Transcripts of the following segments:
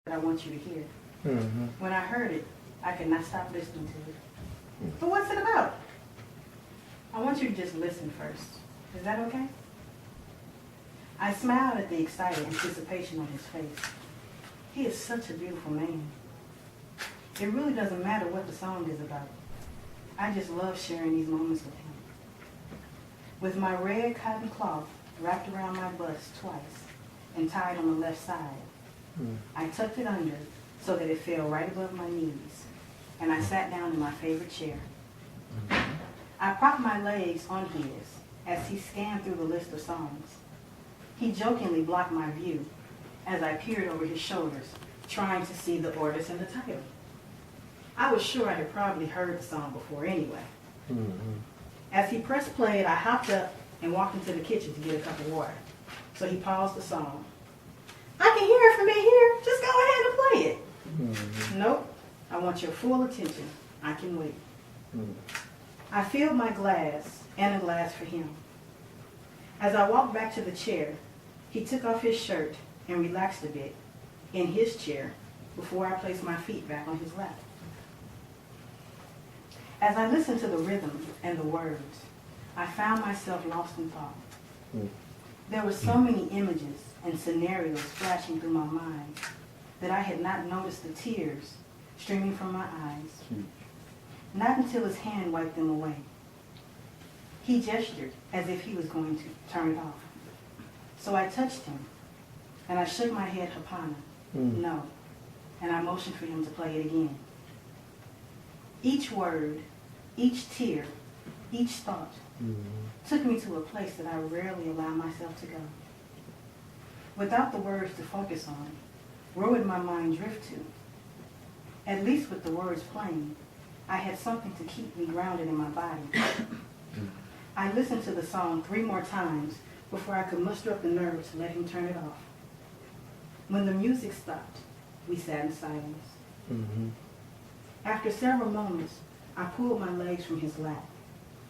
that I want you to hear. Mm-hmm. When I heard it, I could not stop listening to it. But what's it about? I want you to just listen first. Is that okay? I smiled at the excited anticipation on his face. He is such a beautiful man. It really doesn't matter what the song is about. I just love sharing these moments with him. With my red cotton cloth wrapped around my bust twice and tied on the left side, I tucked it under so that it fell right above my knees, and I sat down in my favorite chair. I propped my legs on his as he scanned through the list of songs. He jokingly blocked my view as I peered over his shoulders, trying to see the artist and the title. I was sure I had probably heard the song before anyway. As he pressed play, I hopped up and walked into the kitchen to get a cup of water. So he paused the song. I can hear it from in here. Just go ahead and play it. Nope. I want your full attention. I can wait. I filled my glass and a glass for him. As I walked back to the chair, he took off his shirt and relaxed a bit in his chair before I placed my feet back on his lap. As I listened to the rhythm and the words, I found myself lost in thought. There were so many images and scenarios flashing through my mind that I had not noticed the tears streaming from my eyes. Not until his hand wiped them away. He gestured as if he was going to turn it off. So I touched him, and I shook my head Hapana, no, and I motioned for him to play it again. Each word, each tear, each thought took me to a place that I rarely allow myself to go. Without the words to focus on, where would my mind drift to? At least with the words playing, I had something to keep me grounded in my body. I listened to the song 3 more times before I could muster up the nerve to let him turn it off. When the music stopped, we sat in silence. After several moments, I pulled my legs from his lap,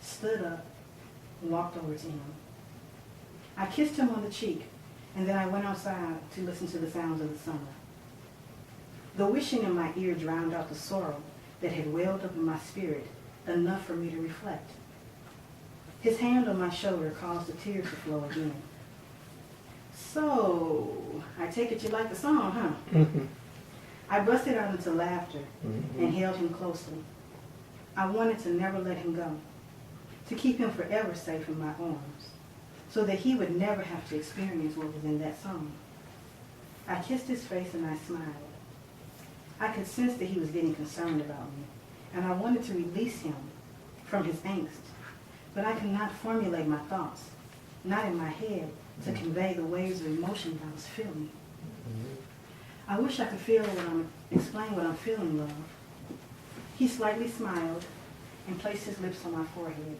stood up, and walked over to him. I kissed him on the cheek, and then I went outside to listen to the sounds of the summer. The wishing in my ear drowned out the sorrow that had welled up in my spirit enough for me to reflect. His hand on my shoulder caused the tears to flow again. So, I take it you like the song, huh? I busted out into laughter and held him closely. I wanted to never let him go, to keep him forever safe in my arms, so that he would never have to experience what was in that song. I kissed his face and I smiled. I could sense that he was getting concerned about me, and I wanted to release him from his angst, but I could not formulate my thoughts, not in my head, to convey the waves of emotion I was feeling. I wish I could explain what I'm feeling, love. He slightly smiled and placed his lips on my forehead.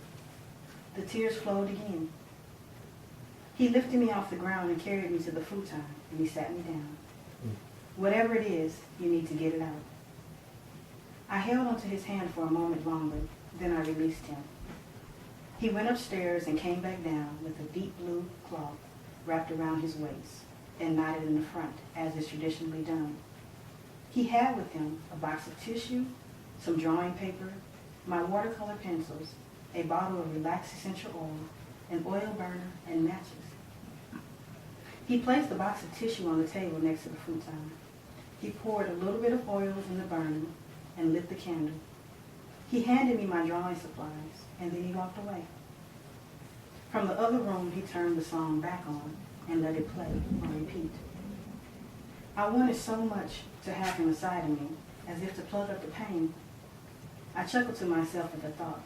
The tears flowed again. He lifted me off the ground and carried me to the futon, and he sat me down. Whatever it is, you need to get it out. I held onto his hand for a moment longer, then I released him. He went upstairs and came back down with a deep blue cloth wrapped around his waist and knotted in the front, as is traditionally done. He had with him a box of tissue, some drawing paper, my watercolor pencils, a bottle of relaxed essential oil, an oil burner, and matches. He placed the box of tissue on the table next to the futon. He poured a little bit of oil in the burner and lit the candle. He handed me my drawing supplies, and then he walked away. From the other room, he turned the song back on and let it play on repeat. I wanted so much to have him beside me, as if to plug up the pain. I chuckled to myself at the thought,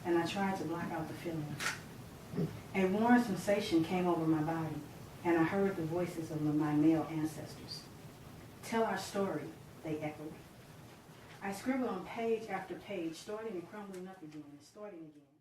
and I tried to block out the feeling. A warm sensation came over my body, and I heard the voices of my male ancestors. Tell our story, they echoed. I scribbled on page after page, starting and crumbling up again and starting again.